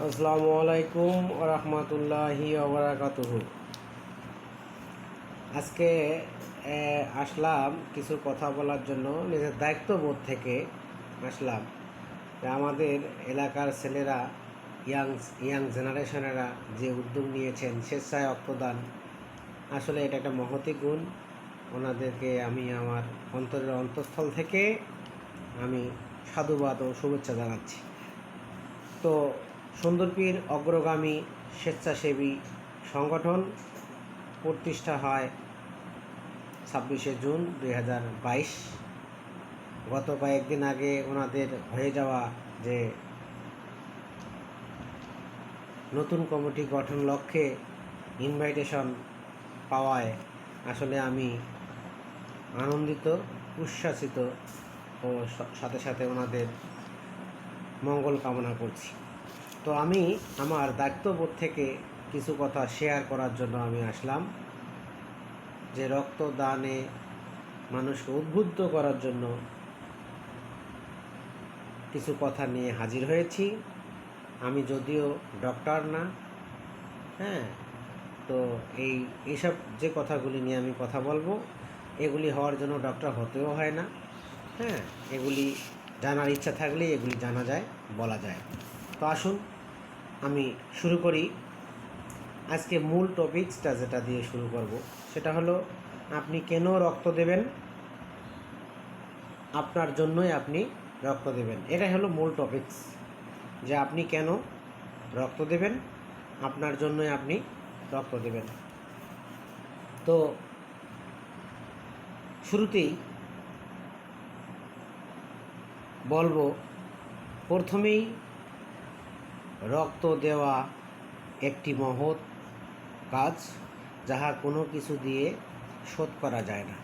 আসসালামু আলাইকুম ওয়া রাহমাতুল্লাহি ওয়া বারাকাতুহু। আজকে আসলাম কিছু কথা বলার জন্য, নিজের দায়িত্ববোধ থেকে আসলাম যে আমাদের এলাকার ছেলেরা, ইয়াং জেনারেশনেরা যে উদ্যোগ নিয়েছেন স্বেচ্ছায় রক্তদান, আসলে এটা একটা মহতী গুণ। ওনাদেরকে আমি আমার অন্তরের অন্তঃস্থল থেকে আমি সাধুবাদ ও শুভেচ্ছা জানাচ্ছি। তো সুন্দরপীর অগ্রগামী স্বেচ্ছাসেবী সংগঠন প্রতিষ্ঠা হয় 26শে জুন 2022। গত কয়েকদিন আগে ওনাদের হয়ে যাওয়া যে নতুন কমিটি গঠন লক্ষ্যে ইনভাইটেশন পাওয়ায় আসলে আমি আনন্দিত, উচ্ছ্বাসিত ও সাথে সাথে ওনাদের মঙ্গল কামনা করছি। তো আমি আমার দায়িত্ববোধ থেকে কিছু কথা শেয়ার করার জন্য আমি আসলাম, যে রক্তদানে মানুষকে উদ্বুদ্ধ করার জন্য কিছু কথা নিয়ে হাজির হয়েছি। আমি যদিও ডক্টর না, তো এইসব যে কথাগুলি নিয়ে আমি কথা বলবো, এগুলি হওয়ার জন্য ডক্টর হতেও হয় না। এগুলি জানার ইচ্ছা থাকলেই এগুলি জানা যায়, বলা যায়। তো আসুন আমি শুরু করি। আজকে মূল টপিকসটা যেটা দিয়ে শুরু করব সেটা হলো, আপনি কেন রক্ত দেবেন, আপনার জন্যই আপনি রক্ত দেবেন। এটাই হলো মূল টপিকস, যে আপনি কেন রক্ত দেবেন, আপনার জন্যই আপনি রক্ত দেবেন। তো শুরুতেই বলবো, প্রথমেই রক্ত দেওয়া একটি মহৎ কাজ, যাহা কোনো কিছু দিয়ে শোধ করা যায় না।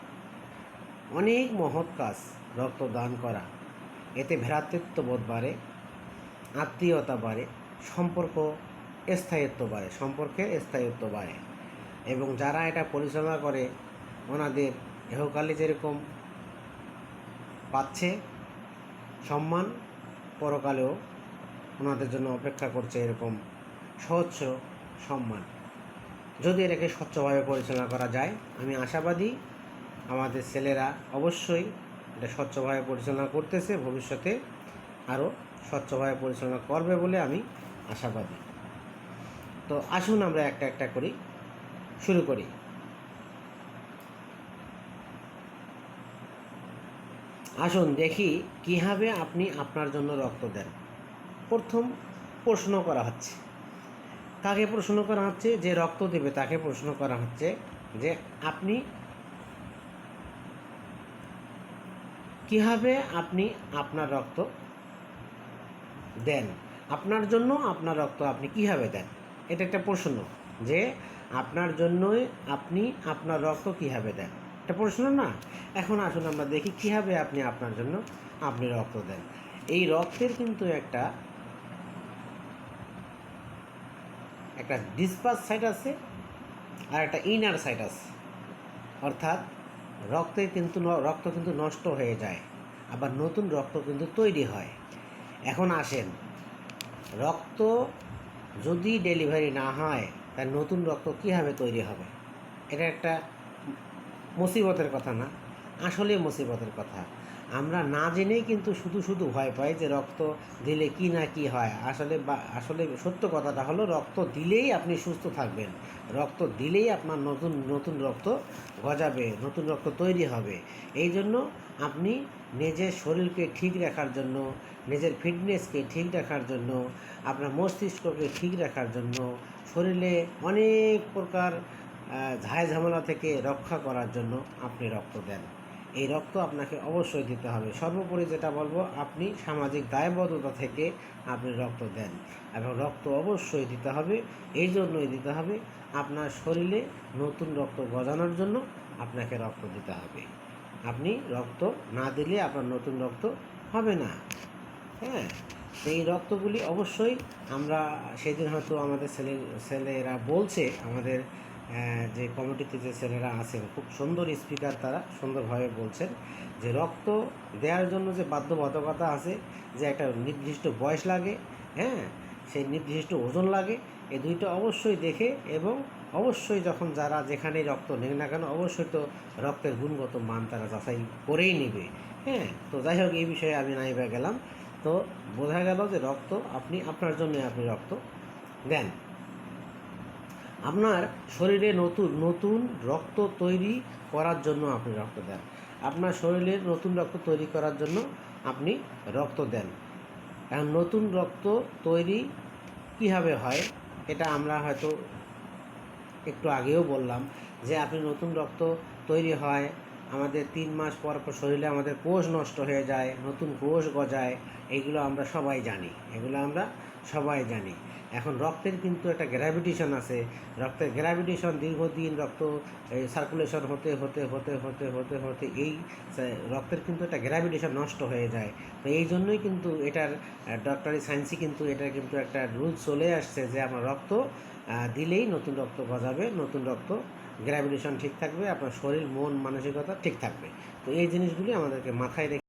অনেক মহৎ কাজ রক্তদান করা, এতে ভ্রাতৃত্ববোধ বাড়ে, আত্মীয়তা বাড়ে, সম্পর্কের স্থায়িত্ব বাড়ে। এবং যারা এটা পরিচালনা করে ওনাদের ইহকালে যেরকম পাচ্ছে সম্মান, পরকালেও ওনাদের জন্য অপেক্ষা করছে এরকম স্বচ্ছ সম্মান, যদি এটাকে স্বচ্ছভাবে পরিচালনা করা যায়। আমি আশাবাদী আমাদের ছেলেরা অবশ্যই এটা স্বচ্ছভাবে পরিচালনা করতেছে, ভবিষ্যতে আরও স্বচ্ছভাবে পরিচালনা করবে বলে আমি আশাবাদী। তো আসুন আমরা একটা একটা করি, শুরু করি। আসুন দেখি কীভাবে আপনি আপনার জন্য রক্ত দেন। প্রথম প্রশ্ন করা হচ্ছে, কাকে প্রশ্ন করা হচ্ছে? যে রক্ত দেবে তাকে প্রশ্ন করা হচ্ছে যে আপনি কীভাবে আপনি আপনার রক্ত দেন, আপনার জন্য আপনার রক্ত আপনি কীভাবে দেন। এটা একটা প্রশ্ন, যে আপনার জন্যই আপনি আপনার রক্ত কীভাবে দেন, এটা প্রশ্ন না? এখন আসুন আমরা দেখি কীভাবে আপনি আপনার জন্য আপনি রক্ত দেন। এই রক্তের কিন্তু একটা ডিসপাস সাইড আছে আর একটা ইনার সাইড আছে। অর্থাৎ রক্ত কিন্তু নষ্ট হয়ে যায়, আবার নতুন রক্ত কিন্তু তৈরি হয়। এখন আসেন, রক্ত যদি ডেলিভারি না হয় তার নতুন রক্ত কীভাবে তৈরি হবে? এটা একটা মুসিবতের কথা না? আসলে মুসিবতের কথা। আমরা না জেনেই কিন্তু শুধু ভয় পাই যে রক্ত দিলে কি না কি হয়। আসলে সত্য কথাটা হলো, রক্ত দিলেই আপনি সুস্থ থাকবেন, রক্ত দিলেই আপনার নতুন রক্ত গজাবে, নতুন রক্ত তৈরি হবে। এই জন্য আপনি নিজের শরীরকে ঠিক রাখার জন্য, নিজের ফিটনেসকে ঠিক রাখার জন্য, আপনার মস্তিষ্ককে ঠিক রাখার জন্য, শরীরে অনেক প্রকার ঝামেলা থেকে রক্ষা করার জন্য আপনি রক্ত দেন। এই রক্ত আপনাকে অবশ্যই দিতে হবে। সর্বোপরি যেটা বলবো, আপনি সামাজিক দায়বদ্ধতা থেকে আপনি রক্ত দেন, এবং রক্ত অবশ্যই দিতে হবে। এই জন্যই দিতে হবে, আপনার শরীরে নতুন রক্ত গজানোর জন্য আপনাকে রক্ত দিতে হবে। আপনি রক্ত না দিলে আপনার নতুন রক্ত হবে না। এই রক্তগুলি অবশ্যই আমরা সেদিন হয়তো আমাদের ছেলেরা বলছে, আমাদের যে কমিটিতে যে ছেলেরা আছেন, খুব সুন্দর স্পিকার, তারা সুন্দরভাবে বলছেন যে রক্ত দেওয়ার জন্য যে বাধ্যবাধকতা আছে, যে একটা নির্দিষ্ট বয়স লাগে, সেই নির্দিষ্ট ওজন লাগে। এই দুইটা অবশ্যই দেখে এবং অবশ্যই যখন যারা যেখানেই রক্ত নেয় না কেন অবশ্যই তো রক্তের গুণগত মান তারা যাচাই করেই নেবে। হ্যাঁ, তো যাই হোক এই বিষয়ে আমি নাইবা গেলাম। তো বোঝা গেল যে রক্ত আপনি আপনার জন্য আপনি রক্ত দেন। আপনার শরীরে নতুন নতুন রক্ত তৈরি করার জন্য আপনি রক্ত দেন। আপনার শরীরের নতুন রক্ত তৈরি করার জন্য আপনি রক্ত দেন। এখন নতুন রক্ত তৈরি কীভাবে হয় এটা আমরা হয়তো একটু আগেও বললাম যে আপনি নতুন রক্ত তৈরি হয় আমাদের 3 মাস পর পর শরীরে আমাদের কোষ নষ্ট হয়ে যায়, নতুন কোষ গজায়, এইগুলো আমরা সবাই জানি। এখন রক্তের কিন্তু একটা গ্র্যাভিটেশন আছে। রক্তের গ্র্যাভিটেশন দীর্ঘদিন রক্ত সার্কুলেশন হতে হতে হতে হতে হতে হতে এই রক্তের কিন্তু একটা গ্র্যাভিটেশন নষ্ট হয়ে যায়। তো এই জন্যই কিন্তু এটার ডক্টরি সায়েন্সই কিন্তু এটার কিন্তু একটা রুল চলে আসছে যে আমার রক্ত দিলেই নতুন রক্ত গজাবে, নতুন রক্ত গ্র্যাভিটেশন ঠিক থাকবে, আপনার শরীর মন মানসিকতা ঠিক থাকবে। তো এই জিনিসগুলি আমাদেরকে মাথায় রেখে